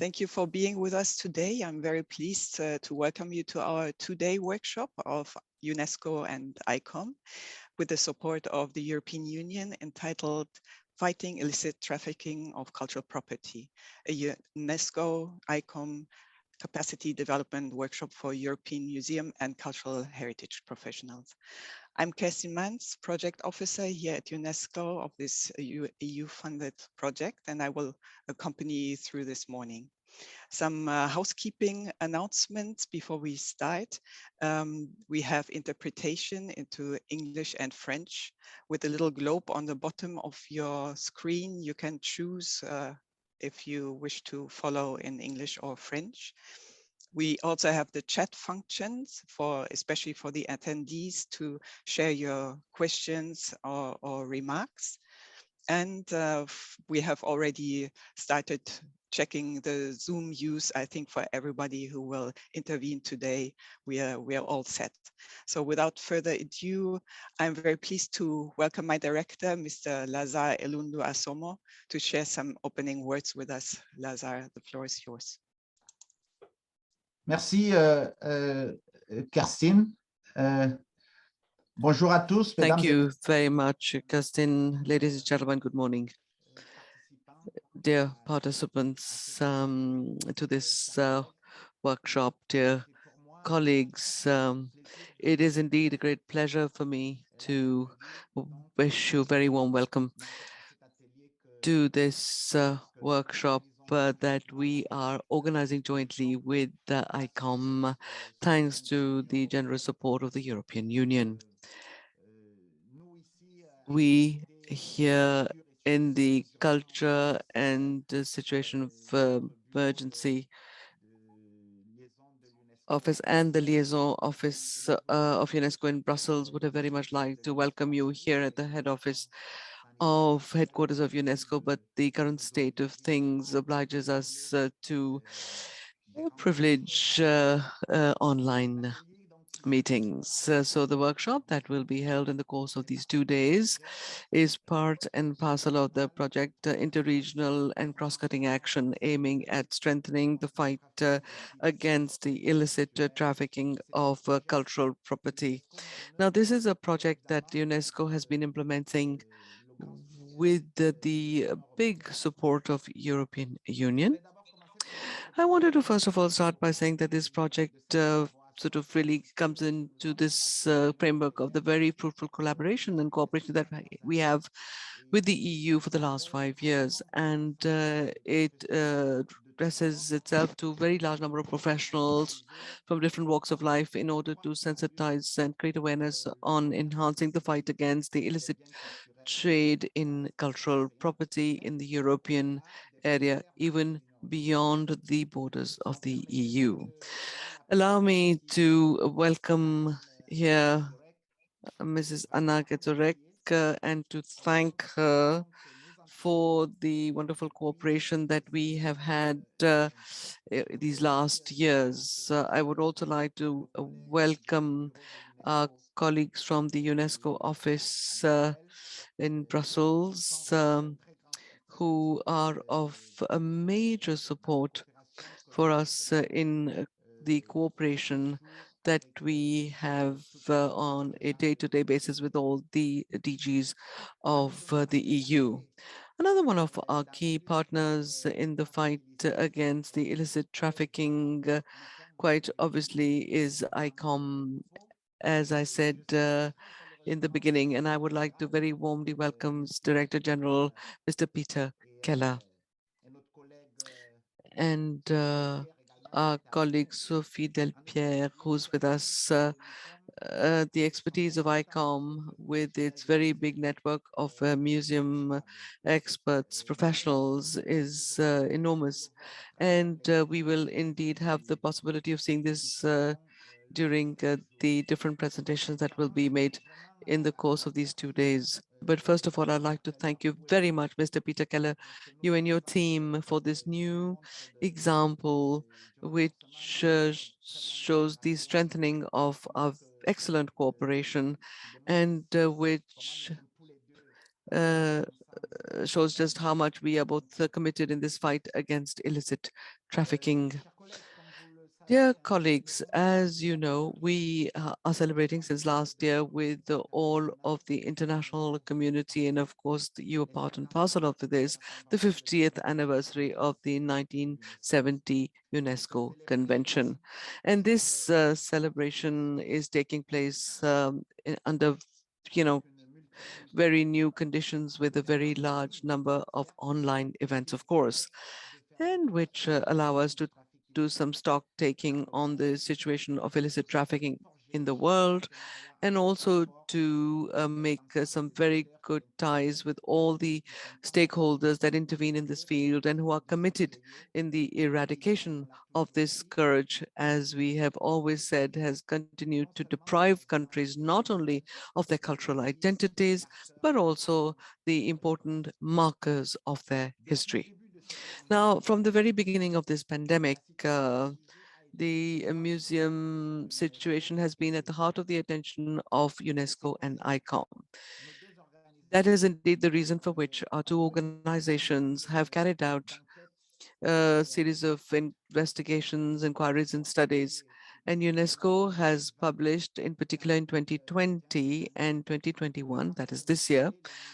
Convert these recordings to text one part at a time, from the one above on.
Thank you for being with us today. I'm very pleased to welcome you to our two-day workshop of UNESCO and ICOM with the support of the European Union entitled Fighting Illicit Trafficking of Cultural Property, a UNESCO ICOM capacity development workshop for European museum and cultural heritage professionals. I'm Kerstin Mans, project officer here at UNESCO of this EU-funded project, and I will accompany you through this morning. Some housekeeping announcements before we start. We have interpretation into English and French with a little globe on the bottom of your screen. You can choose if you wish to follow in English or French. We also have the chat functions especially for the attendees to share your questions or remarks. And we have already started checking the Zoom use. I think for everybody who will intervene today, we are all set. So without further ado, I'm very pleased to welcome my director, Mr. Lazare Elundu Asomo, to share some opening words with us. Lazare, the floor is yours. Merci, Kerstin. Bonjour à tous. Thank you very much, Kerstin. Ladies and gentlemen, good morning. Dear participants to this workshop, dear colleagues, it is indeed a great pleasure for me to wish you a very warm welcome to this workshop that we are organizing jointly with the ICOM, thanks to the generous support of the European Union. We here in the culture and the situation of emergency office and the liaison office of UNESCO in Brussels would have very much liked to welcome you here at the head office of headquarters of UNESCO, but the current state of things obliges us to privilege online meetings. So the workshop that will be held in the course of these 2 days is part and parcel of the project Interregional and Cross-Cutting Action, aiming at strengthening the fight against the illicit trafficking of cultural property. Now, this is a project that UNESCO has been implementing with the big support of European Union. I wanted to first of all start by saying that this project sort of really comes into this framework of the very fruitful collaboration and cooperation that we have with the EU for the last 5 years. And it addresses itself to a very large number of professionals from different walks of life in order to sensitize and create awareness on enhancing the fight against the illicit trade in cultural property in the European area, even beyond the borders of the EU. Allow me to welcome here Mrs. Anna Getorek and to thank her for the wonderful cooperation that we have had these last years. I would also like to welcome our colleagues from the UNESCO office in Brussels, who are of a major support for us in the cooperation that we have on a day-to-day basis with all the DGs of the EU. Another one of our key partners in the fight against the illicit trafficking, quite obviously, is ICOM, as I said in the beginning, and I would like to very warmly welcome Director General, Mr. Peter Keller, and our colleague Sophie Delpierre, who's with us. The expertise of ICOM with its very big network of museum experts, professionals, is enormous. And we will indeed have the possibility of seeing this during the different presentations that will be made in the course of these 2 days. But first of all, I'd like to thank you very much, Mr. Peter Keller, you and your team, for this new example, which shows the strengthening of our excellent cooperation and which shows just how much we are both committed in this fight against illicit trafficking. Dear colleagues, as you know, we are celebrating since last year with all of the international community, and of course, you are part and parcel of this, the 50th anniversary of the 1970 UNESCO Convention. And this celebration is taking place under, you know, very new conditions with a very large number of online events, of course, and which allow us to do some stock taking on the situation of illicit trafficking in the world, and also to make some very good ties with all the stakeholders that intervene in this field and who are committed in the eradication of this scourge, as we have always said, has continued to deprive countries not only of their cultural identities, but also the important markers of their history. Now, from the very beginning of this pandemic, the museum situation has been at the heart of the attention of UNESCO and ICOM. That is indeed the reason for which our two organizations have carried out a series of investigations, inquiries, and studies. And UNESCO has published, in particular in 2020 and 2021, that is this year,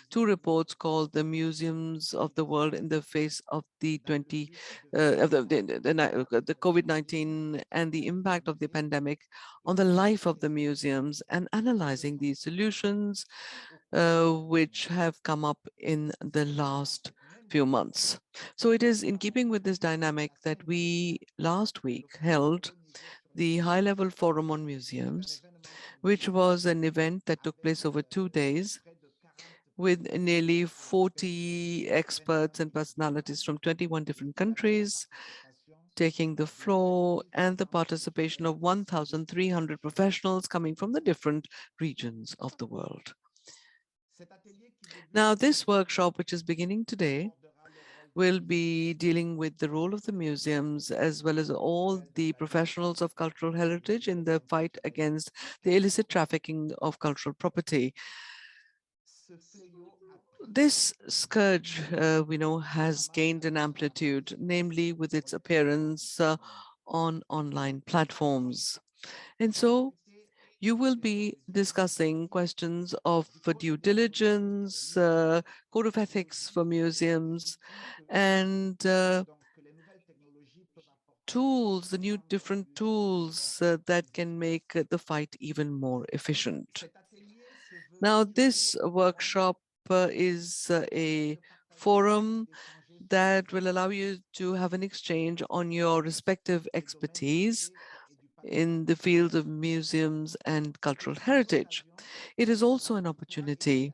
two reports called "The Museums of the World in the Face of the the COVID-19 and the Impact of the Pandemic on the Life of the Museums," and analyzing these solutions which have come up in the last few months. So it is in keeping with this dynamic that we last week held the High-Level Forum on Museums, which was an event that took place over 2 days with nearly 40 experts and personalities from 21 different countries taking the floor, and the participation of 1,300 professionals coming from the different regions of the world. Now, this workshop, which is beginning today, will be dealing with the role of the museums as well as all the professionals of cultural heritage in the fight against the illicit trafficking of cultural property. This scourge, we know, has gained an amplitude, namely with its appearance on online platforms. And so you will be discussing questions of due diligence, code of ethics for museums, and tools, the new different tools that can make the fight even more efficient. Now, this workshop is a forum that will allow you to have an exchange on your respective expertise in the fields of museums and cultural heritage. It is also an opportunity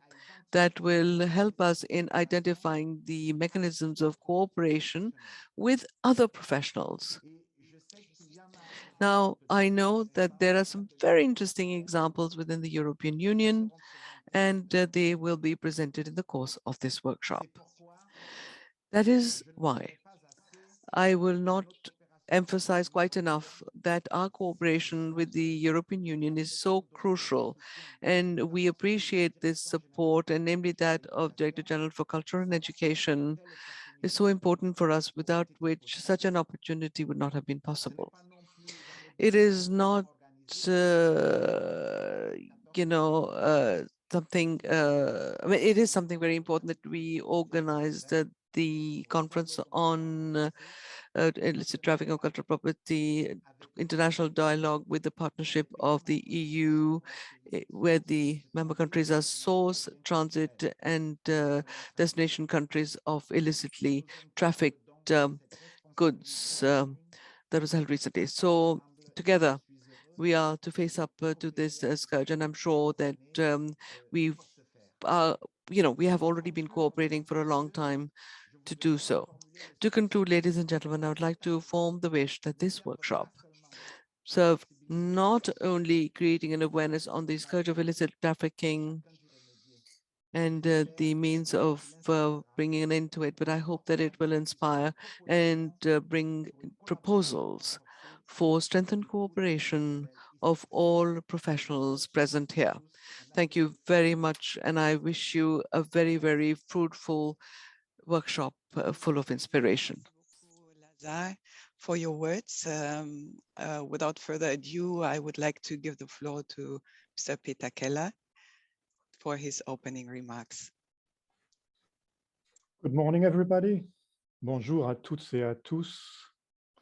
that will help us in identifying the mechanisms of cooperation with other professionals. Now, I know that there are some very interesting examples within the European Union, and they will be presented in the course of this workshop. That is why I will not emphasize quite enough that our cooperation with the European Union is so crucial, and we appreciate this support, and namely that of Director General for Culture and Education is so important for us, without which such an opportunity would not have been possible. It is not, uh, you know, something, I mean, it is something very important that we organized the conference on illicit trafficking of cultural property, international dialogue with the partnership of the EU, where the member countries are source, transit, and destination countries of illicitly trafficked goods that was held recently. So together, we are to face up to this scourge, and I'm sure that we've, we have already been cooperating for a long time to do so. To conclude, ladies and gentlemen, I would like to form the wish that this workshop serve not only creating an awareness on the scourge of illicit trafficking and the means of bringing an end to it, but I hope that it will inspire and bring proposals for strengthened cooperation of all professionals present here. Thank you very much, and I wish you a very, very fruitful workshop full of inspiration. Lazare, for your words. Without further ado, I would like to give the floor to Mr. Peter Keller for his opening remarks. Good morning, everybody. Bonjour à toutes et à tous.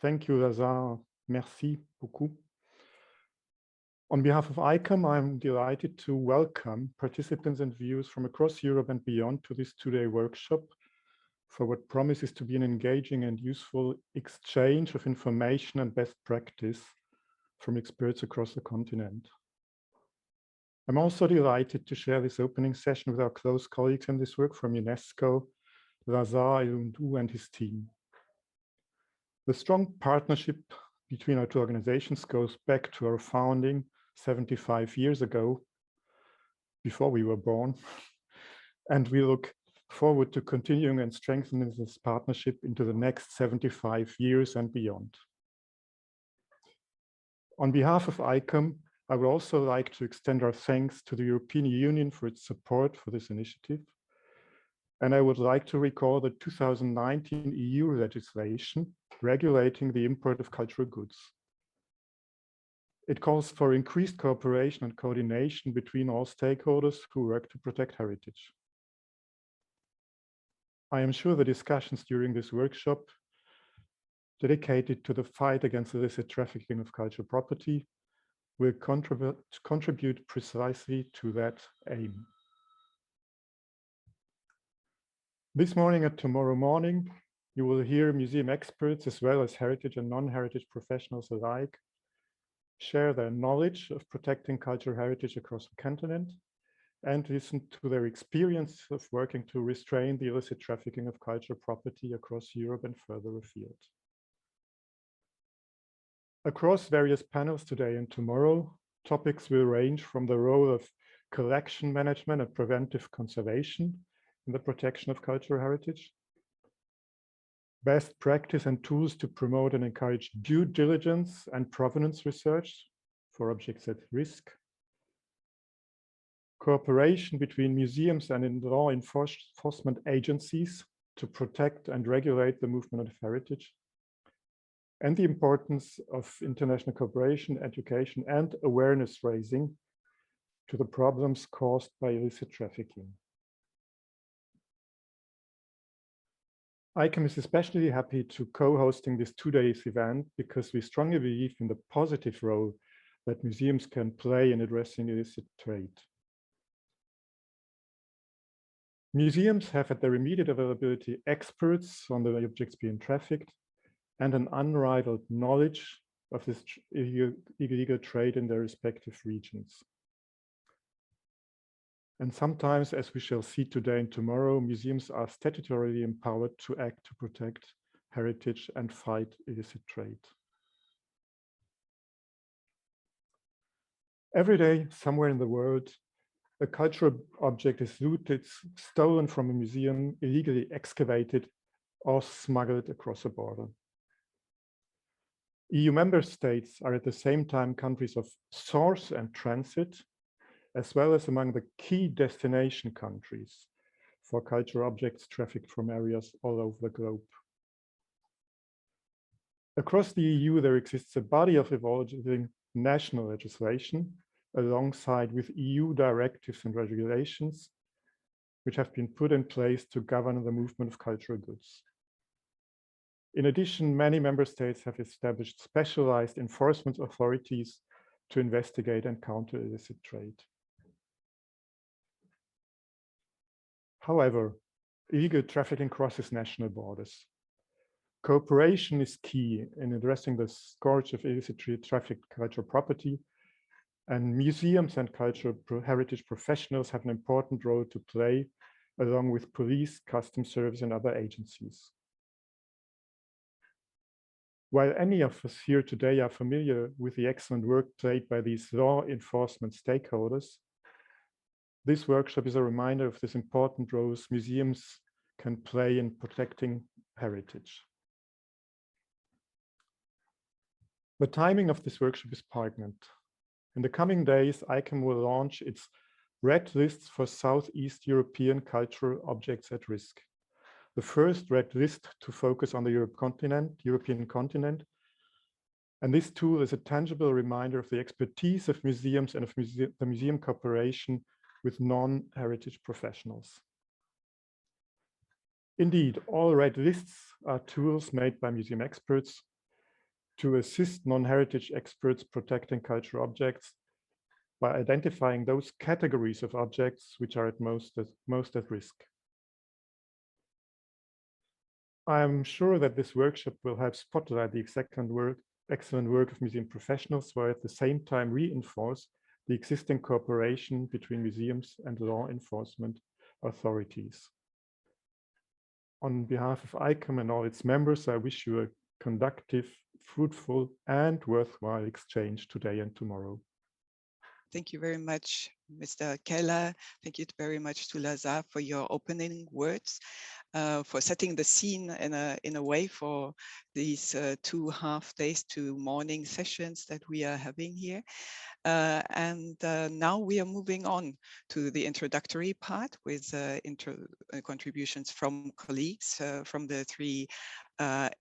Thank you, Lazare. Merci beaucoup. On behalf of ICOM, I'm delighted to welcome participants and viewers from across Europe and beyond to this two-day workshop for what promises to be an engaging and useful exchange of information and best practice from experts across the continent. I'm also delighted to share this opening session with our close colleagues in this work from UNESCO, Lazare Dudu and his team. The strong partnership between our two organizations goes back to our founding 75 years ago, before we were born, and we look forward to continuing and strengthening this partnership into the next 75 years and beyond. On behalf of ICOM, I would also like to extend our thanks to the European Union for its support for this initiative. And I would like to recall the 2019 EU legislation regulating the import of cultural goods. It calls for increased cooperation and coordination between all stakeholders who work to protect heritage. I am sure the discussions during this workshop dedicated to the fight against illicit trafficking of cultural property will contribute precisely to that aim. This morning and tomorrow morning, you will hear museum experts as well as heritage and non-heritage professionals alike share their knowledge of protecting cultural heritage across the continent and listen to their experience of working to restrain the illicit trafficking of cultural property across Europe and further afield. Across various panels today and tomorrow, topics will range from the role of collection management and preventive conservation in the protection of cultural heritage, best practice and tools to promote and encourage due diligence and provenance research for objects at risk, cooperation between museums and law enforcement agencies to protect and regulate the movement of heritage, and the importance of international cooperation, education, and awareness raising to the problems caused by illicit trafficking. ICOM is especially happy to co-hosting this two-day event because we strongly believe in the positive role that museums can play in addressing illicit trade. Museums have at their immediate availability experts on the objects being trafficked and an unrivaled knowledge of this illegal trade in their respective regions. And sometimes, as we shall see today and tomorrow, museums are statutorily empowered to act to protect heritage and fight illicit trade. Every day, somewhere in the world, a cultural object is looted, stolen from a museum, illegally excavated, or smuggled across a border. EU member states are at the same time countries of source and transit, as well as among the key destination countries for cultural objects trafficked from areas all over the globe. Across the EU, there exists a body of evolving national legislation alongside with EU directives and regulations, which have been put in place to govern the movement of cultural goods. In addition, many member states have established specialized enforcement authorities to investigate and counter illicit trade. However, illegal trafficking crosses national borders. Cooperation is key in addressing the scourge of illicitly trafficked cultural property, and museums and cultural heritage professionals have an important role to play, along with police, customs service, and other agencies. While any of us here today are familiar with the excellent work played by these law enforcement stakeholders, this workshop is a reminder of this important roles museums can play in protecting heritage. The timing of this workshop is poignant. In the coming days, ICOM will launch its red lists for Southeast European cultural objects at risk. The first red list to focus on the European continent. And this tool is a tangible reminder of the expertise of museums and of the museum cooperation with non-heritage professionals. Indeed, all red lists are tools made by museum experts to assist non-heritage experts protecting cultural objects by identifying those categories of objects which are most at risk. I am sure that this workshop will help spotlight the excellent work of museum professionals, while at the same time reinforce the existing cooperation between museums and law enforcement authorities. On behalf of ICOM and all its members, I wish you a conductive, fruitful, and worthwhile exchange today and tomorrow. Thank you very much, Mr. Keller. Thank you very much to Lazare for your opening words, for setting the scene in a way for these 2 half days to morning sessions that we are having here. Now we are moving on to the introductory part with contributions from colleagues from the 3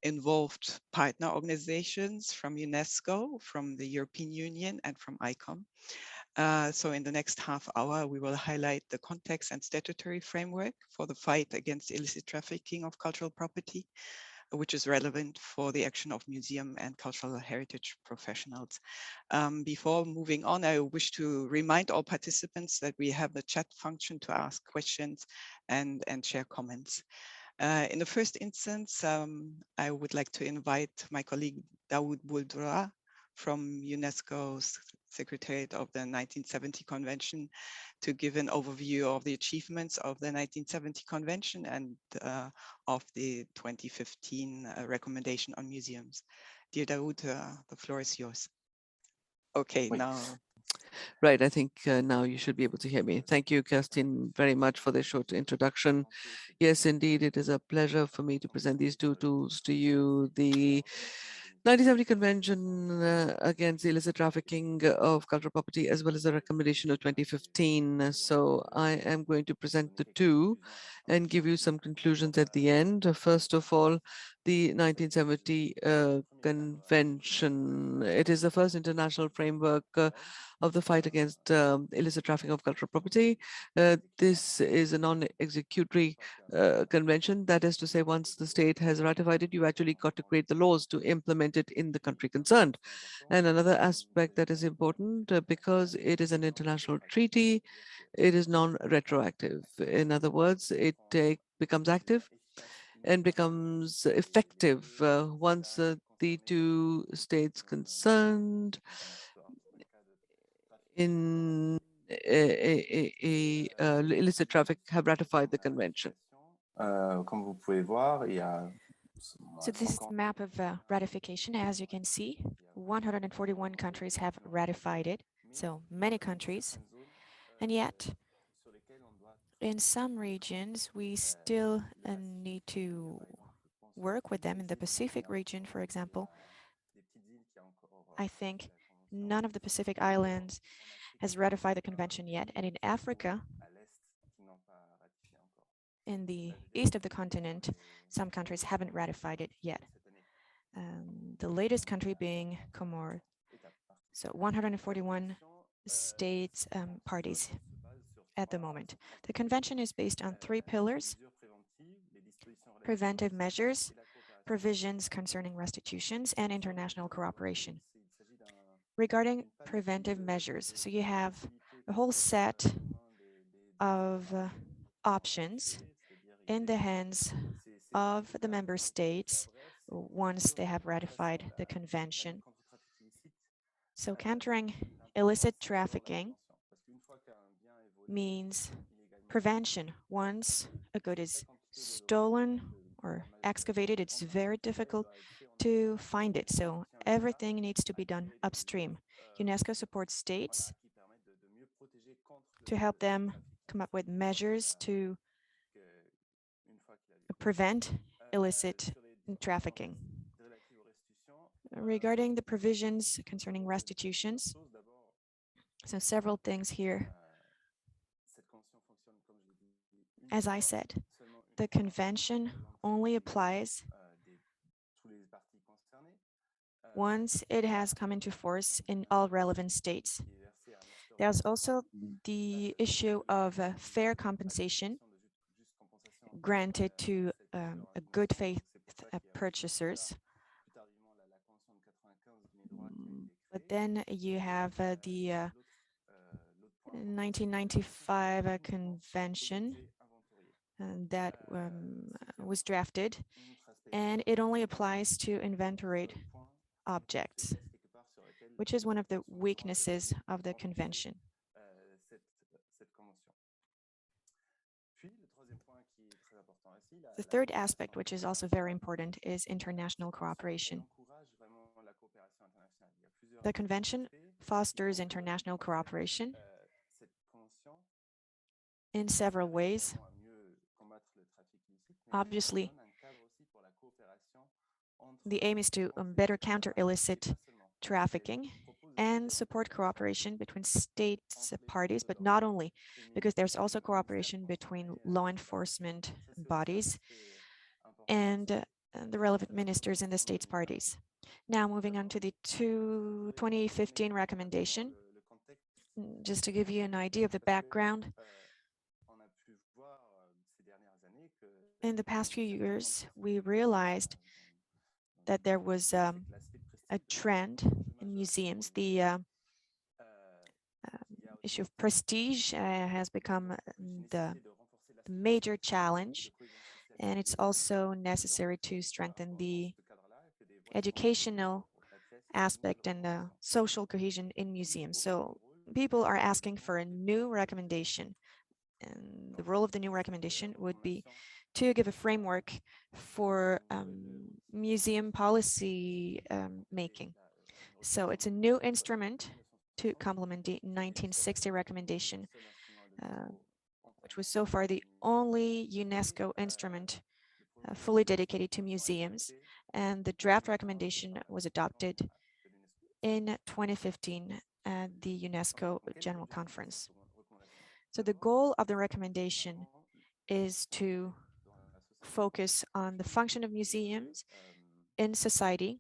involved partner organizations, from UNESCO, from the European Union, and from ICOM. So in the next half hour, we will highlight the context and statutory framework for the fight against illicit trafficking of cultural property, which is relevant for the action of museum and cultural heritage professionals. Before moving on, I wish to remind all participants that we have the chat function to ask questions and share comments. In the first instance, I would like to invite my colleague Daoud Boulder from UNESCO's Secretariat of the 1970 Convention to give an overview of the achievements of the 1970 Convention and of the 2015 recommendation on museums. Dear Daoud, the floor is yours. Okay, now. Right, I think now you should be able to hear me. Thank you, Kerstin, very much for the short introduction. Yes, indeed, it is a pleasure for me to present these 2 tools to you. The 1970 Convention against illicit trafficking of cultural property, as well as the recommendation of 2015. So I am going to present the 2 and give you some conclusions at the end. First of all, the 1970 Convention. It is the first international framework of the fight against illicit trafficking of cultural property. This is a non-executory convention. That is to say, once the state has ratified it, you actually got to create the laws to implement it in the country concerned. And another aspect that is important, because it is an international treaty, it is non-retroactive. In other words, it becomes active and becomes effective once the 2 states concerned in illicit traffic have ratified the convention. So this is the map of ratification. As you can see, 141 countries have ratified it, so many countries. And yet, in some regions, we still need to work with them. In the Pacific region, for example, I think none of the Pacific islands has ratified the convention yet. And in Africa, in the east of the continent, some countries haven't ratified it yet. The latest country being Comoros. So 141 states parties at the moment. The convention is based on 3 pillars: preventive measures, provisions concerning restitutions, and international cooperation. Regarding preventive measures, so you have a whole set of options in the hands of the member states once they have ratified the convention. So countering illicit trafficking means prevention. Once a good is stolen or excavated, it's very difficult to find it. So everything needs to be done upstream. UNESCO supports states to help them come up with measures to prevent illicit trafficking. Regarding the provisions concerning restitutions, So several things here. As I said, the convention only applies once it has come into force in all relevant states. There's also the issue of fair compensation granted to a good faith purchasers. But then you have the 1995 convention that was drafted, and it only applies to inventoried objects, which is one of the weaknesses of the convention. The third aspect, which is also very important, is international cooperation. The convention fosters international cooperation in several ways. Obviously, the aim is to better counter illicit trafficking and support cooperation between states parties, but not only, because there's also cooperation between law enforcement bodies and the relevant ministers in the states parties. Now, moving on to the 2015 recommendation, just to give you an idea of the background. In the past few years, we realized that there was a trend in museums. The issue of prestige has become the major challenge, and it's also necessary to strengthen the educational aspect and social cohesion in museums. So people are asking for a new recommendation, and the role of the new recommendation would be to give a framework for museum policy making. So it's a new instrument to complement the 1960 recommendation, which was so far the only UNESCO instrument fully dedicated to museums. And the draft recommendation was adopted in 2015 at the UNESCO General Conference. So the goal of the recommendation is to focus on the function of museums in society,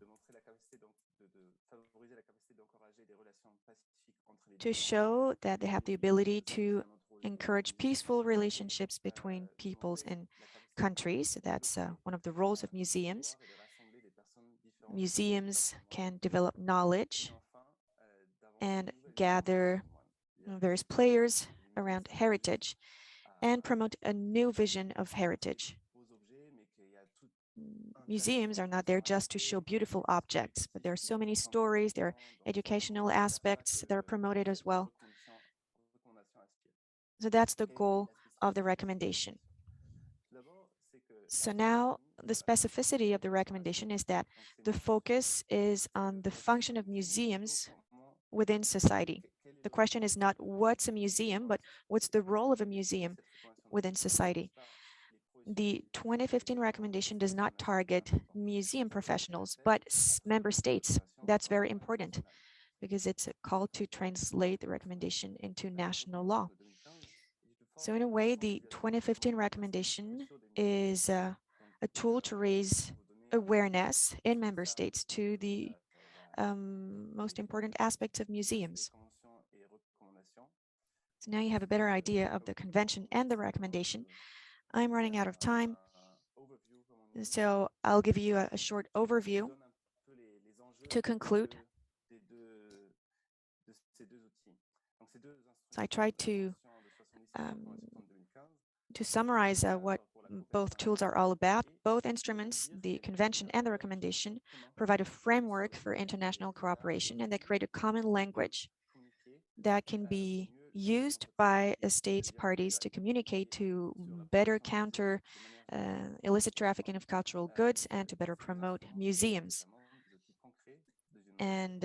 to show that they have the ability to encourage peaceful relationships between peoples and countries. That's one of the roles of museums. Museums can develop knowledge and gather various players around heritage and promote a new vision of heritage. Museums are not there just to show beautiful objects, but there are so many stories, there are educational aspects that are promoted as well. So that's the goal of the recommendation. So now the specificity of the recommendation is that the focus is on the function of museums within society. The question is not what's a museum, but what's the role of a museum within society. The 2015 recommendation does not target museum professionals, but member states. That's very important because it's a call to translate the recommendation into national law. So in a way, the 2015 recommendation is a tool to raise awareness in member states to the most important aspects of museums. So now you have a better idea of the convention and the recommendation. I'm running out of time, so I'll give you a short overview to conclude. So I tried to summarize what both tools are all about. Both instruments, the convention and the recommendation, provide a framework for international cooperation, and they create a common language that can be used by state parties to communicate to better counter illicit trafficking of cultural goods and to better promote museums. And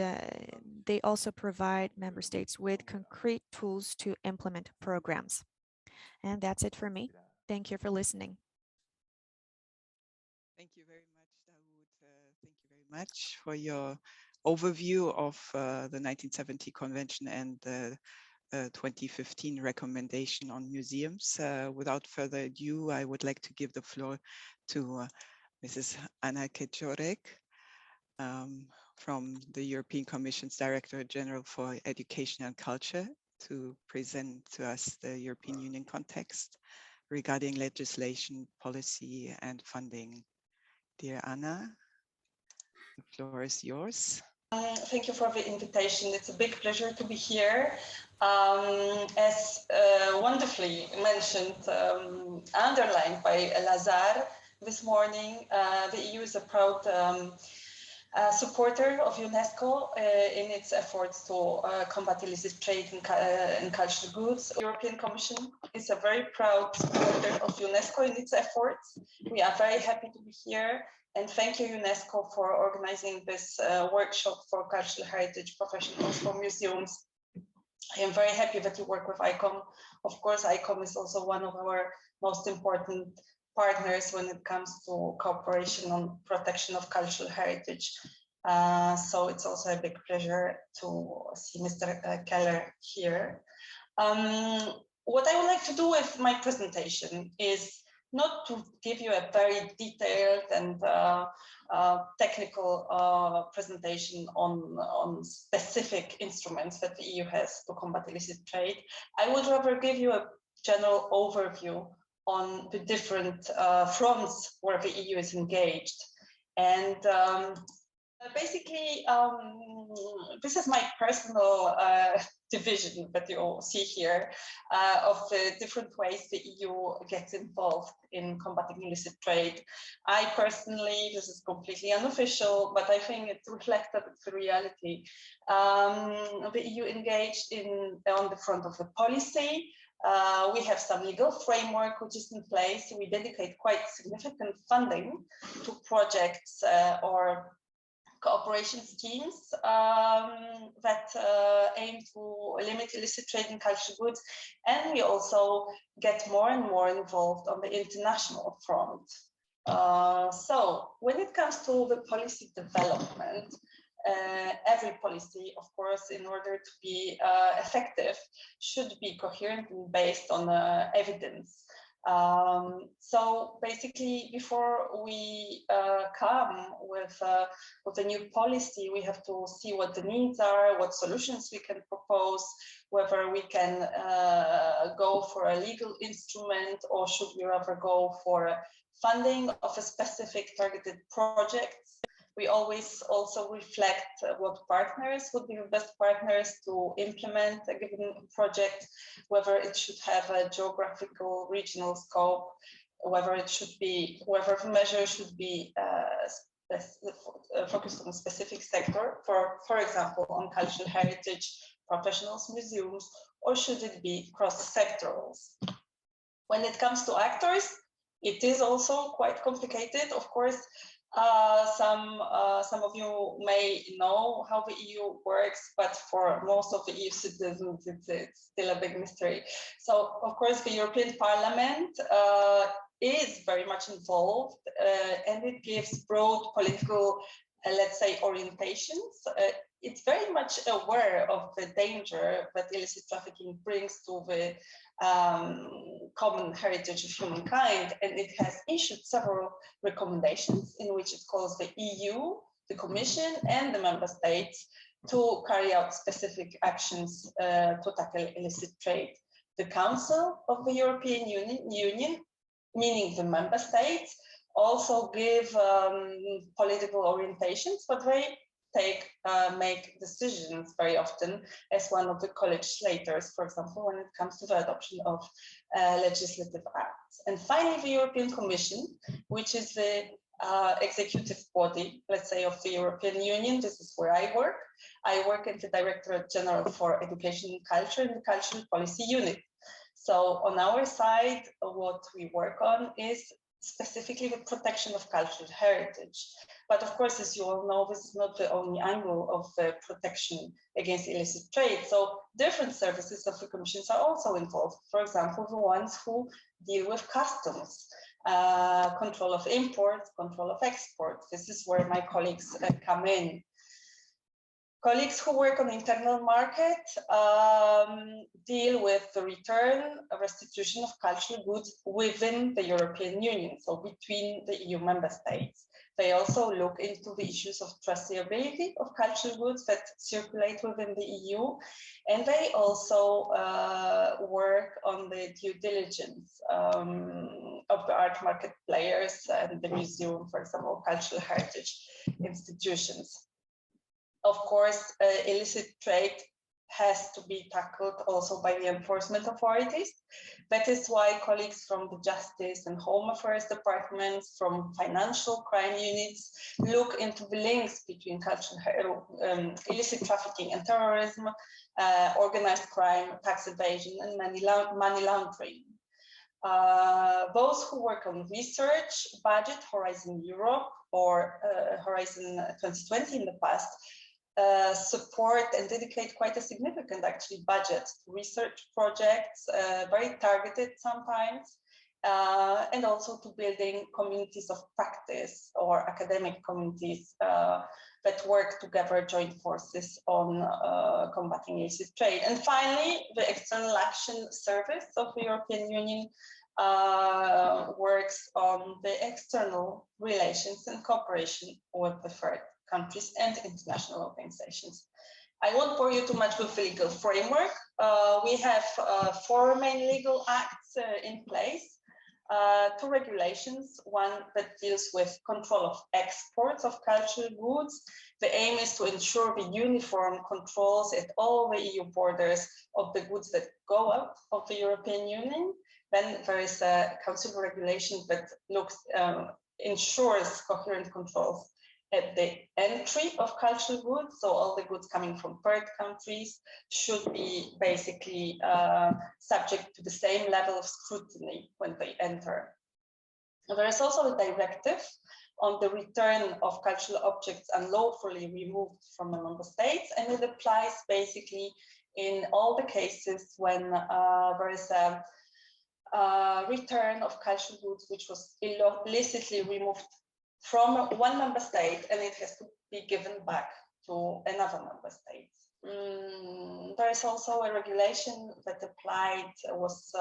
they also provide member states with concrete tools to implement programs. And that's it for me. Thank you for listening. Thank you very much, Daoud. Thank you very much for your overview of the 1970 convention and the 2015 recommendation on museums. Without further ado, I would like to give the floor to Mrs. Anna Keczorek from the European Commission's Director General for Education and Culture to present to us the European Union context regarding legislation, policy, and funding. Dear Anna, the floor is yours. Thank you for the invitation. It's a big pleasure to be here. As wonderfully mentioned, underlined by Lazar this morning, the EU is a proud supporter of UNESCO in its efforts to combat illicit trade in cultural goods. The European Commission is a very proud supporter of UNESCO in its efforts. We are very happy to be here. And thank you, UNESCO, for organizing this workshop for cultural heritage professionals for museums. I am very happy that you work with ICOM. Of course, ICOM is also one of our most important partners when it comes to cooperation on protection of cultural heritage. So it's also a big pleasure to see Mr. Keller here. What I would like to do with my presentation is not to give you a very detailed and technical presentation on specific instruments that the EU has to combat illicit trade. I would rather give you a general overview on the different fronts where the EU is engaged. And basically, this is my personal division that you see here of the different ways the EU gets involved in combating illicit trade. I personally, this is completely unofficial, but I think it's reflected the reality. The EU engaged on the front of the policy. We have some legal framework which is in place. We dedicate quite significant funding to projects or cooperation schemes that aim to limit illicit trade in cultural goods. And we also get more and more involved on the international front. So when it comes to the policy development, every policy, of course, in order to be effective, should be coherent and based on evidence. So basically, before we come with a new policy, we have to see what the needs are, what solutions we can propose, whether we can go for a legal instrument or should we rather go for funding of a specific targeted project. We always also reflect what partners would be the best partners to implement a given project, whether it should have a geographical, regional scope, whether the measure should be focused on a specific sector, for example, on cultural heritage, professionals, museums, or should it be cross-sectoral? When it comes to actors, it is also quite complicated, of course. Some of you may know how the EU works, but for most of the EU citizens, it's still a big mystery. So, of course, the European Parliament is very much involved, and it gives broad political, let's say, orientations. It's very much aware of the danger that illicit trafficking brings to the common heritage of humankind, and it has issued several recommendations in which it calls the EU, the Commission, and the Member States to carry out specific actions to tackle illicit trade. The Council of the European Union, meaning the Member States, also give political orientations, but they make decisions very often as one of the co-legislators, for example, when it comes to the adoption of legislative acts. And finally, the European Commission, which is the executive body, let's say, of the European Union. This is where I work. I work at the Directorate General for Education and Culture in the Cultural Policy Unit. So on our side, what we work on is specifically the protection of cultural heritage. But of course, as you all know, this is not the only angle of the protection against illicit trade. So different services of the Commissions are also involved. For example, the ones who deal with customs, control of imports, control of exports. This is where my colleagues come in. Colleagues who work on the internal market deal with the return or restitution of cultural goods within the European Union, so between the EU member states. They also look into the issues of traceability of cultural goods that circulate within the EU, and they also work on the due diligence of the art market players and the museum, for example, cultural heritage institutions. Of course, illicit trade has to be tackled also by the enforcement authorities. That is why colleagues from the Justice and Home Affairs departments, from financial crime units, look into the links between illicit trafficking and terrorism, organized crime, tax evasion, and money laundering. Those who work on research, budget, Horizon Europe, or Horizon 2020 in the past, support and dedicate quite a significant actually budget to research projects, very targeted sometimes, and also to building communities of practice or academic communities that work together, join forces on combating illicit trade. And finally, the External Action Service of the European Union works on the external relations and cooperation with the third countries and international organizations. I won't bore you too much with the legal framework. We have 4 main legal acts in place, 2 regulations, one that deals with control of exports of cultural goods. The aim is to ensure the uniform controls at all the EU borders of the goods that go out of the European Union. Then there is a council regulation that ensures coherent controls at the entry of cultural goods, so all the goods coming from third countries should be basically subject to the same level of scrutiny when they enter. There is also a directive on the return of cultural objects unlawfully removed from a member state, and it applies basically in all the cases when there is a return of cultural goods which was illicitly removed from one member state, and it has to be given back to another member state. There is also a regulation that was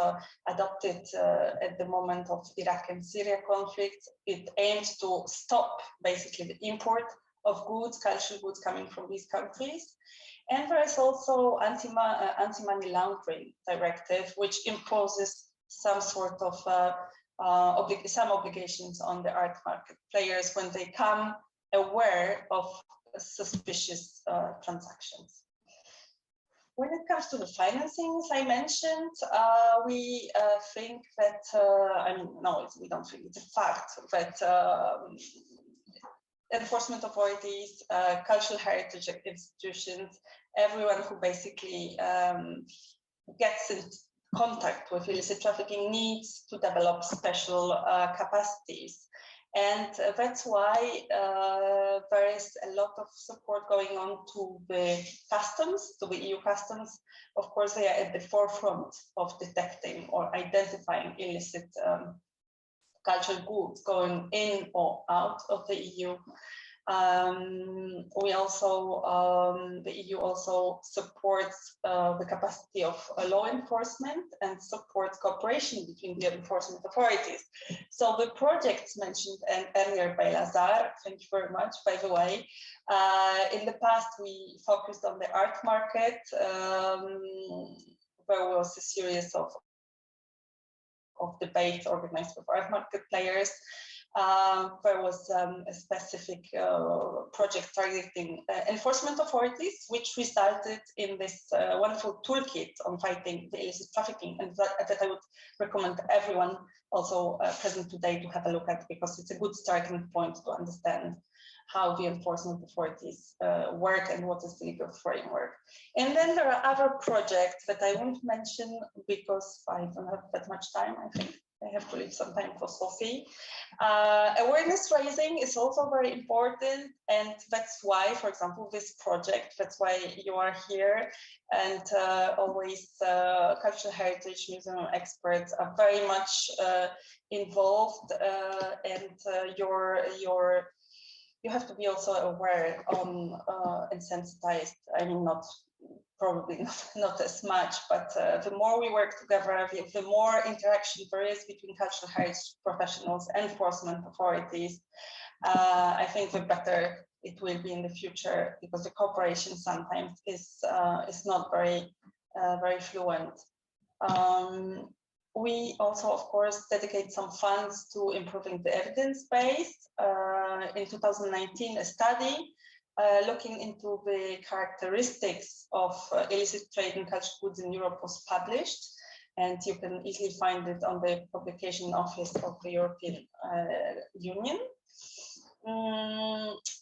adopted at the moment of Iraq and Syria conflict. It aims to stop basically the import of goods, cultural goods coming from these countries. And there is also anti-money laundering directive, which imposes some sort of some obligations on the art market players when they come aware of suspicious transactions. When it comes to the financing, as I mentioned, we think that, we don't think it's a fact that enforcement authorities, cultural heritage institutions, everyone who basically gets in contact with illicit trafficking needs to develop special capacities. And that's why there is a lot of support going on to the customs, to the EU customs. Of course, they are at the forefront of detecting or identifying illicit cultural goods going in or out of the EU. We also, the EU also supports the capacity of law enforcement and supports cooperation between the enforcement authorities. So the projects mentioned earlier by Lazar, thank you very much, by the way. In the past, we focused on the art market. There was a series of debates organized with art market players. There was a specific project targeting enforcement authorities, which resulted in this wonderful toolkit on fighting the illicit trafficking, and that I would recommend everyone also present today to have a look at, because it's a good starting point to understand how the enforcement authorities work and what is the legal framework. And then there are other projects that I won't mention because I don't have that much time, I think. I have to leave some time for Sophie. Awareness raising is also very important, and that's why, for example, this project, that's why you are here, and always cultural heritage museum experts are very much involved, and your you have to be also aware on and sensitized. I mean, probably not as much, but the more we work together, the more interaction there is between cultural heritage professionals and enforcement authorities, I think the better it will be in the future, because the cooperation sometimes is not very fluent. We also, of course, dedicate some funds to improving the evidence base. In 2019, a study looking into the characteristics of illicit trade in cultural goods in Europe was published, and you can easily find it on the publication office of the European Union.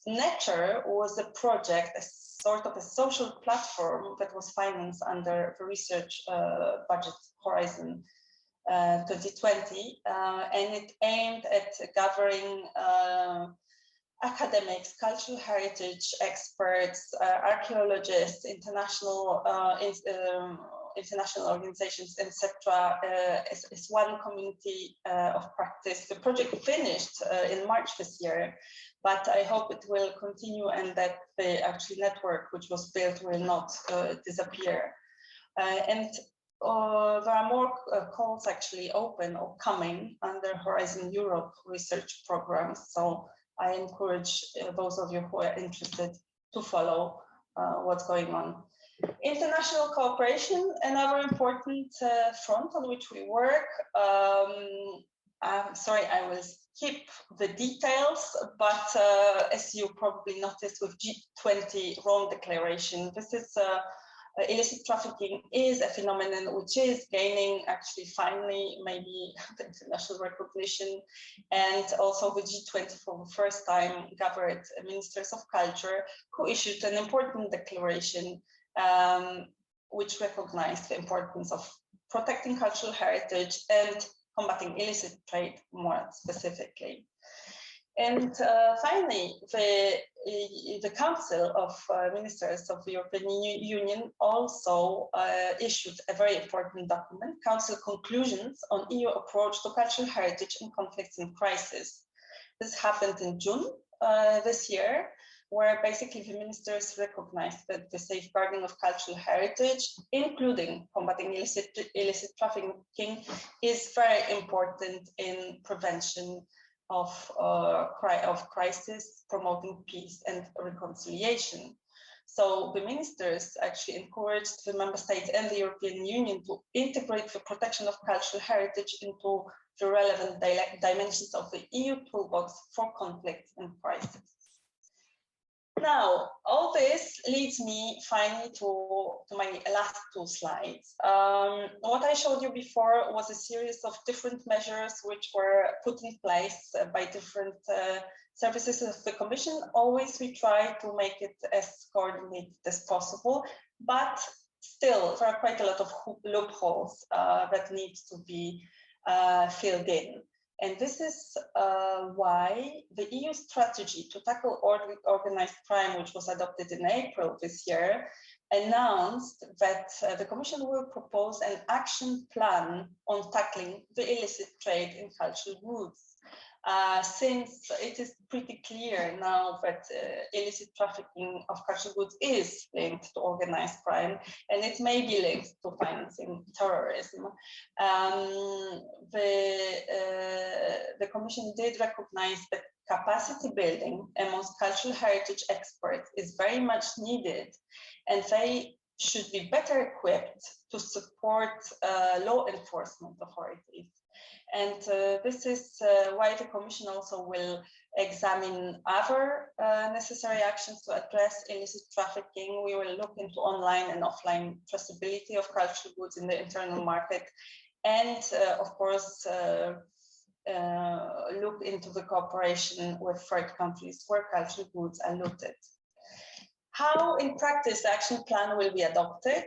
Nature was a project, a sort of a social platform that was financed under the research budget Horizon 2020, and it aimed at gathering academics, cultural heritage experts, archaeologists, international organizations, etc., as one community of practice. The project finished in March this year, but I hope it will continue and that the actual network which was built will not disappear. And there are more calls actually open or coming under Horizon Europe research programs. So I encourage those of you who are interested to follow what's going on. International cooperation, another important front on which we work. I'm sorry, I will skip the details, but as you probably noticed with G20 Rome Declaration, this is illicit trafficking is a phenomenon which is gaining actually finally maybe the international recognition, and also the G20 for the first time gathered ministers of culture who issued an important declaration which recognized the importance of protecting cultural heritage and combating illicit trade more specifically. And finally, the Council of Ministers of the European Union also issued a very important document, Council Conclusions on EU Approach to Cultural Heritage in Conflicts and Crisis. This happened in June this year, where basically the ministers recognized that the safeguarding of cultural heritage, including combating illicit trafficking, is very important in prevention of crisis, promoting peace and reconciliation. So the ministers actually encouraged the member states and the European Union to integrate the protection of cultural heritage into the relevant dimensions of the EU toolbox for conflict and crisis. Now, all this leads me finally to my last two slides. What I showed you before was a series of different measures which were put in place by different services of the Commission. Always we try to make it as coordinated as possible, but still there are quite a lot of loopholes that need to be filled in. And this is why the EU strategy to tackle organized crime, which was adopted in April this year, announced that the Commission will propose an action plan on tackling the illicit trade in cultural goods. Since it is pretty clear now that illicit trafficking of cultural goods is linked to organized crime, and it may be linked to financing terrorism, the Commission did recognize that capacity building amongst cultural heritage experts is very much needed, and they should be better equipped to support law enforcement authorities. And this is why the Commission also will examine other necessary actions to address illicit trafficking. We will look into online and offline traceability of cultural goods in the internal market, and of course, look into the cooperation with third countries where cultural goods are looted. How in practice the action plan will be adopted?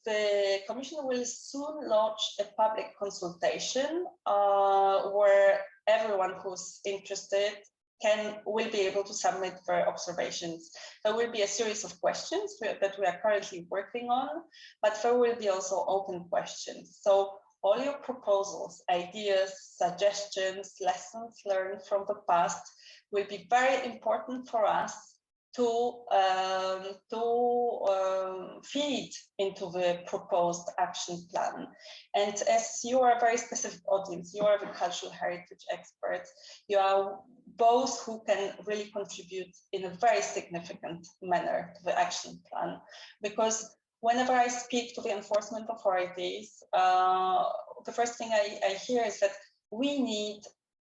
The Commission will soon launch a public consultation where everyone who's interested will be able to submit their observations. There will be a series of questions that we are currently working on, but there will be also open questions. So all your proposals, ideas, suggestions, lessons learned from the past will be very important for us to feed into the proposed action plan. And as you are a very specific audience, you are the cultural heritage experts, you are those who can really contribute in a very significant manner to the action plan. Because whenever I speak to the enforcement authorities, the first thing I hear is that we need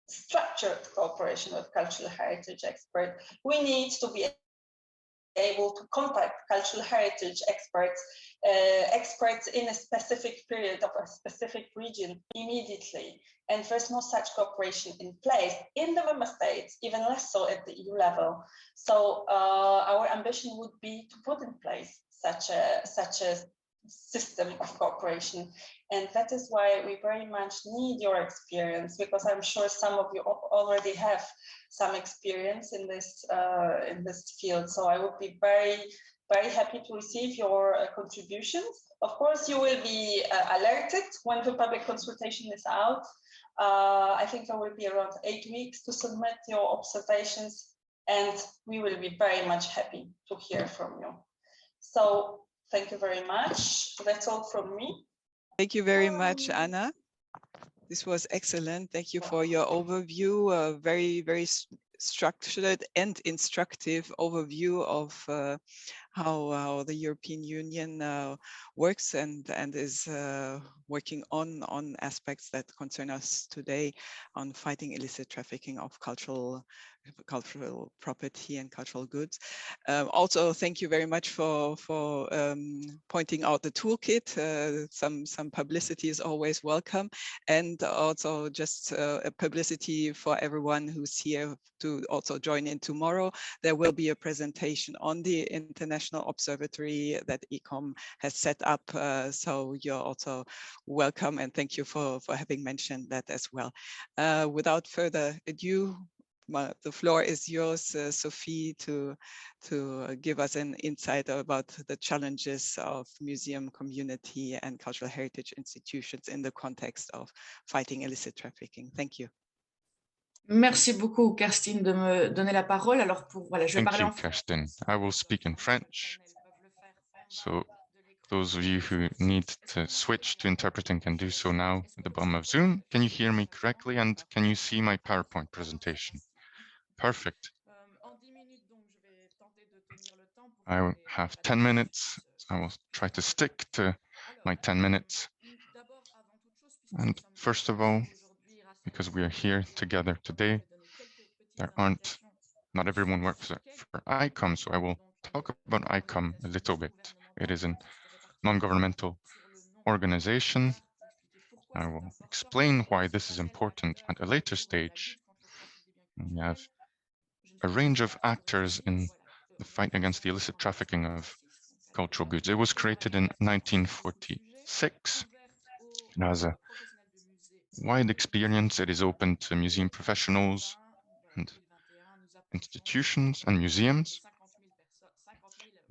structured cooperation with cultural heritage experts. We need to be able to contact cultural heritage experts, experts in a specific period of a specific region immediately. And there's no such cooperation in place in the member states, even less so at the EU level. So our ambition would be to put in place such a system of cooperation. And that is why we very much need your experience, because I'm sure some of you already have some experience in this field. So I would be very, very happy to receive your contributions. Of course, you will be alerted when the public consultation is out. I think there will be around 8 weeks to submit your observations, and we will be very much happy to hear from you. So thank you very much. That's all from me. Thank you very much, Anna. This was excellent. Thank you for your overview, very, very structured and instructive overview of how the European Union works and is working on aspects that concern us today on fighting illicit trafficking of cultural property and cultural goods. Also, thank you very much for pointing out the toolkit. Some publicity is always welcome, and also just a publicity for everyone who's here to also join in tomorrow. There will be a presentation on the International Observatory that ICOM has set up, so you're also welcome, and thank you for having mentioned that as well. Without further ado, the floor is yours, Sophie, to give us an insight about the challenges of museum community and cultural heritage institutions in the context of fighting illicit trafficking. Thank you. Merci beaucoup, Kerstin, de me donner la parole. Alors, voilà, je vais parler en français. Thank you, Kerstin. I will speak in French. So those of you who need to switch to interpreting can do so now at the bottom of Zoom. Can you hear me correctly, and can you see my PowerPoint presentation? Perfect. I have 10 minutes. I will try to stick to my 10 minutes. And first of all, because we are here together today, not everyone works for ICOM, so I will talk about ICOM a little bit. It is a non-governmental organization. I will explain why this is important at a later stage. We have a range of actors in the fight against the illicit trafficking of cultural goods. It was created in 1946. It has a wide experience. It is open to museum professionals and institutions and museums.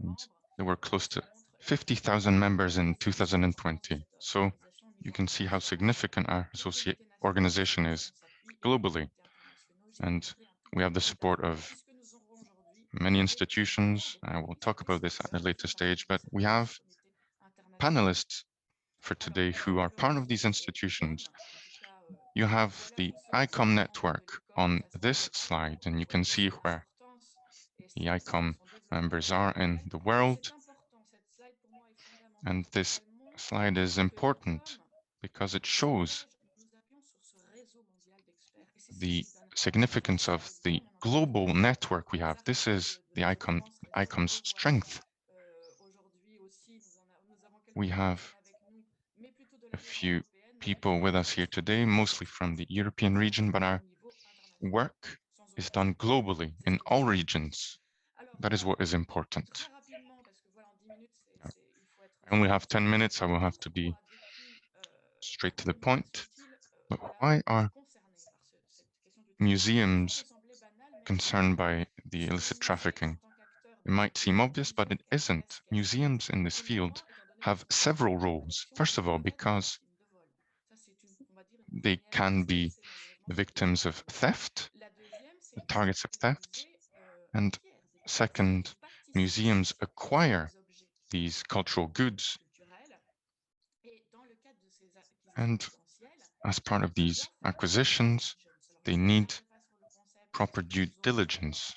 And there were close to 50,000 members in 2020. So you can see how significant our organization is globally. And we have the support of many institutions. I will talk about this at a later stage, but we have panelists for today who are part of these institutions. You have the ICOM network on this slide, and you can see where the ICOM members are in the world. And this slide is important because it shows the significance of the global network we have. This is the ICOM's strength. We have a few people with us here today, mostly from the European region, but our work is done globally in all regions. That is what is important. I only have 10 minutes. I will have to be straight to the point. But why are museums concerned by the illicit trafficking? It might seem obvious, but it isn't. Museums in this field have several roles. First of all, because they can be the victims of theft, the targets of theft. And second, museums acquire these cultural goods. And as part of these acquisitions, they need proper due diligence.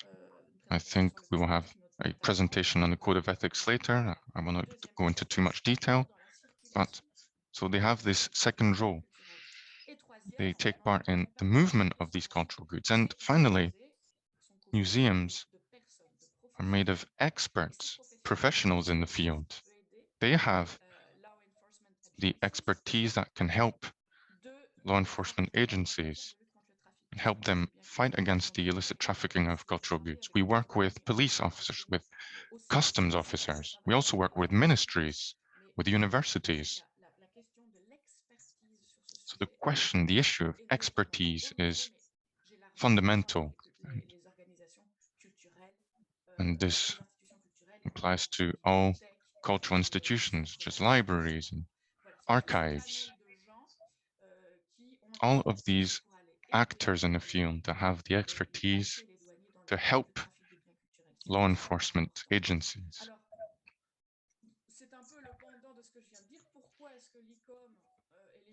I think we will have a presentation on the code of ethics later. I will not go into too much detail, but so they have this second role. They take part in the movement of these cultural goods. And finally, museums are made of experts, professionals in the field. They have the expertise that can help law enforcement agencies and help them fight against the illicit trafficking of cultural goods. We work with police officers, with customs officers. We also work with ministries, with universities. So the question, the issue of expertise is fundamental. And this applies to all cultural institutions, such as libraries and archives. All of these actors in the field that have the expertise to help law enforcement agencies.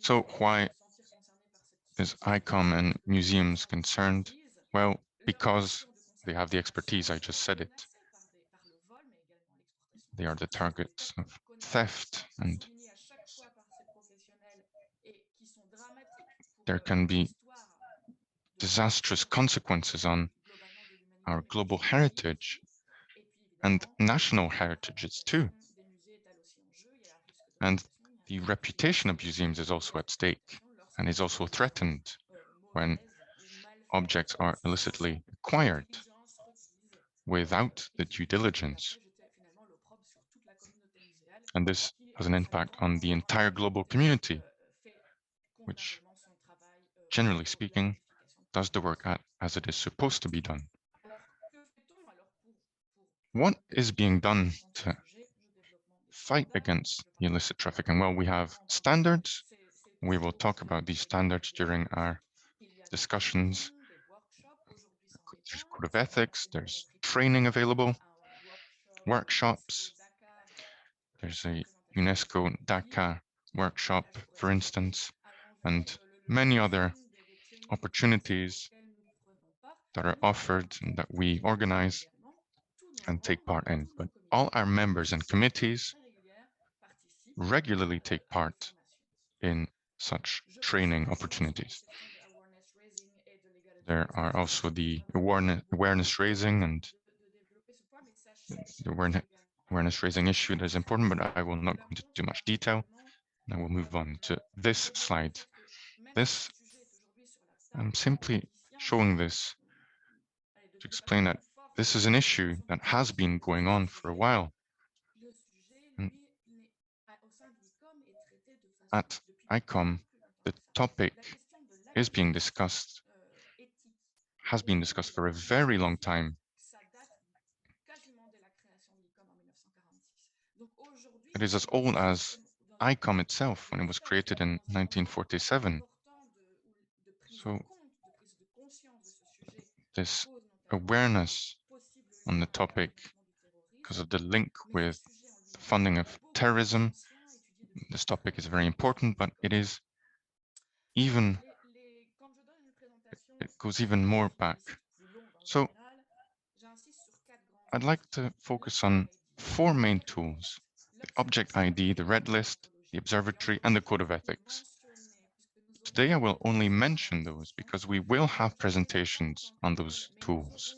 So why is ICOM and museums concerned? Well, because they have the expertise, I just said it. They are the targets of theft, and there can be disastrous consequences on our global heritage and national heritages too. And the reputation of museums is also at stake and is also threatened when objects are illicitly acquired without the due diligence. And this has an impact on the entire global community, which, generally speaking, does the work as it is supposed to be done. What is being done to fight against the illicit trafficking? Well, we have standards. We will talk about these standards during our discussions. There's code of ethics, there's training available, workshops. There's a UNESCO Dakar workshop, for instance, and many other opportunities that are offered and that we organize and take part in. But all our members and committees regularly take part in such training opportunities. There are also the awareness raising and the awareness raising issue that is important, but I will not go into too much detail. I will move on to this slide. I'm simply showing this to explain that this is an issue that has been going on for a while. And at ICOM, the topic is being discussed, has been discussed for a very long time. It is as old as ICOM itself when it was created in 1947. So this awareness on the topic, because of the link with the funding of terrorism, this topic is very important, but it is even, it goes even more back. So I'd like to focus on 4 main tools: the object ID, the red list, the observatory, and the code of ethics. Today, I will only mention those because we will have presentations on those tools.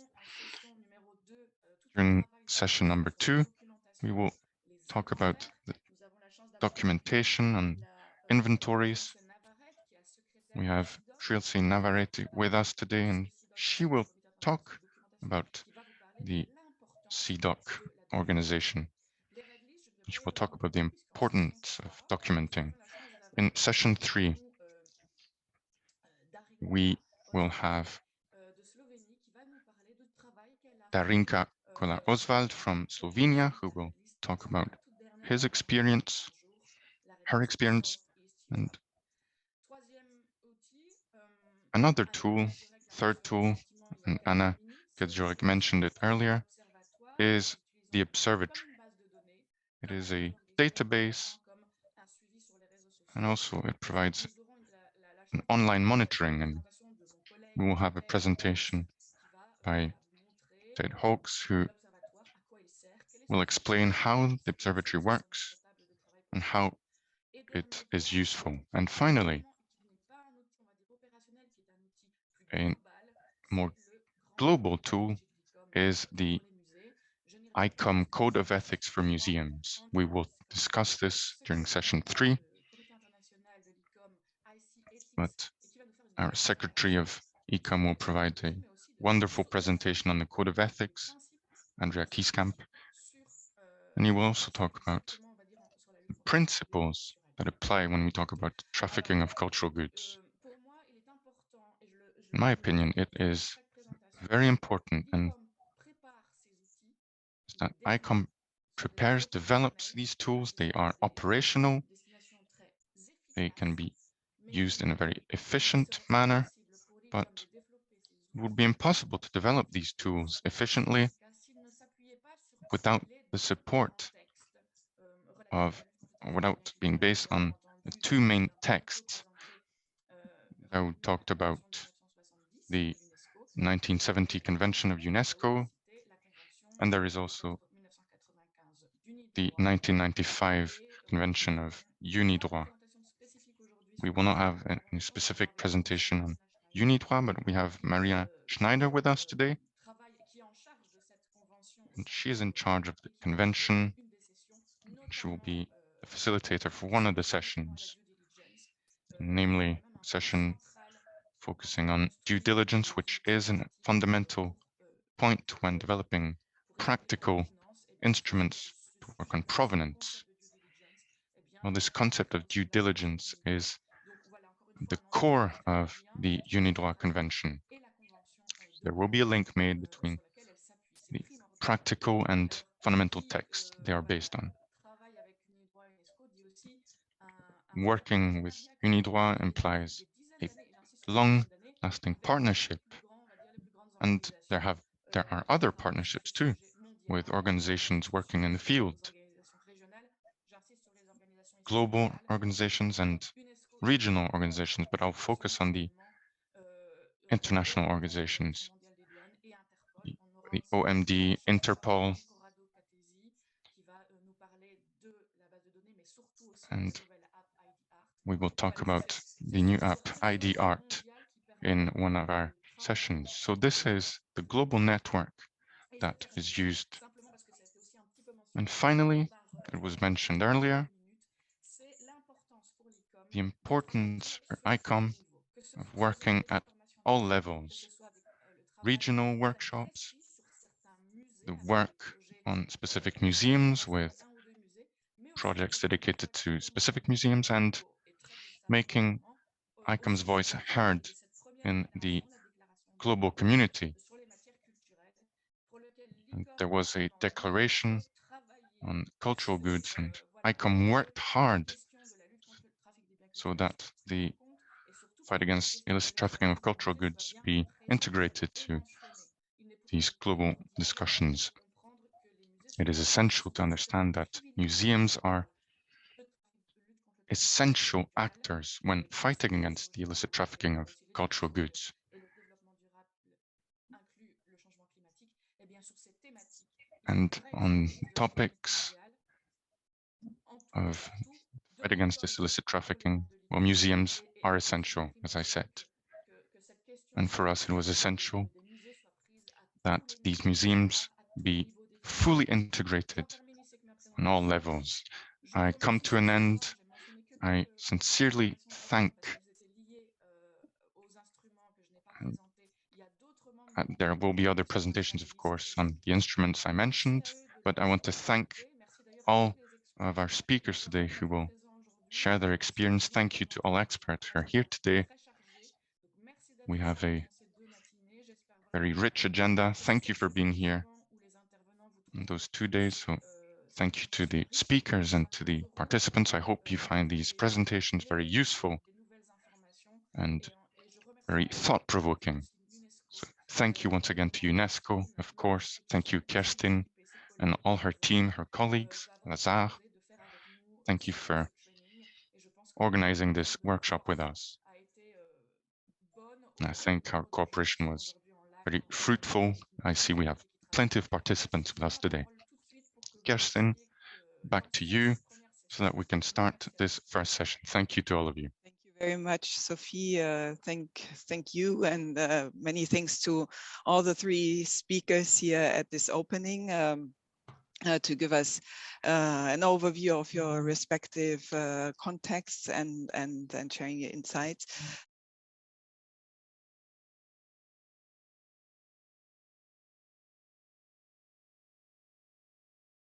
During session number 2, we will talk about the documentation and inventories. We have Trilce Navarrete with us today, and she will talk about the CDOC organization. She will talk about the importance of documenting. In session 3, we will have Darinka Kolar-Oswald from Slovenia, who will talk about his experience, her experience, and Another tool, third tool, and Anna Kedzorek mentioned it earlier, is the observatory. It is a database, and also it provides an online monitoring, and we will have a presentation by Ted Hawkes, who will explain how the observatory works and how it is useful. And finally, a more global tool is the ICOM Code of Ethics for Museums. We will discuss this during session 3, but our Secretary of ICOM will provide a wonderful presentation on the Code of Ethics, Andrea Kieskamp, and he will also talk about the principles that apply when we talk about trafficking of cultural goods. In my opinion, it is very important and that ICOM prepares, develops these tools. They are operational. They can be used in a very efficient manner, but it would be impossible to develop these tools efficiently without the support of, or without being based on the two main texts that we talked about, the 1970 Convention of UNESCO, and there is also the 1995 Convention of UNIDROIT. We will not have any specific presentation on UNIDROIT, but we have Maria Schneider with us today. And she is in charge of the convention. She will be the facilitator for one of the sessions, namely a session focusing on due diligence, which is a fundamental point when developing practical instruments to work on provenance. Well, this concept of due diligence is the core of the UNIDROIT Convention. There will be a link made between the practical and fundamental texts they are based on. Working with UNIDROIT implies a long-lasting partnership, and there are other partnerships too with organizations working in the field, global organizations and regional organizations, but I'll focus on the international organizations, the OMD, Interpol, and we will talk about the new app ID Art in one of our sessions. So this is the global network that is used. And finally, it was mentioned earlier, the importance for ICOM of working at all levels, regional workshops, the work on specific museums with projects dedicated to specific museums, and making ICOM's voice heard in the global community. And there was a declaration on cultural goods, and ICOM worked hard so that the fight against illicit trafficking of cultural goods be integrated to these global discussions. It is essential to understand that museums are essential actors when fighting against the illicit trafficking of cultural goods. And on topics of fight against this illicit trafficking, well, museums are essential, as I said. And for us, it was essential that these museums be fully integrated on all levels. I come to an end. I sincerely thank. There will be other presentations, of course, on the instruments I mentioned, but I want to thank all of our speakers today who will share their experience. Thank you to all experts who are here today. We have a very rich agenda. Thank you for being here on those 2 days. So thank you to the speakers and to the participants. I hope you find these presentations very useful and very thought-provoking. So thank you once again to UNESCO, of course. Thank you, Kerstin, and all her team, her colleagues, Lazare. Thank you for organizing this workshop with us. I think our cooperation was very fruitful. I see we have plenty of participants with us today. Kerstin, back to you so that we can start this first session. Thank you to all of you. Thank you very much, Sophie. Thank you, and many thanks to all the three speakers here at this opening to give us an overview of your respective contexts and sharing your insights.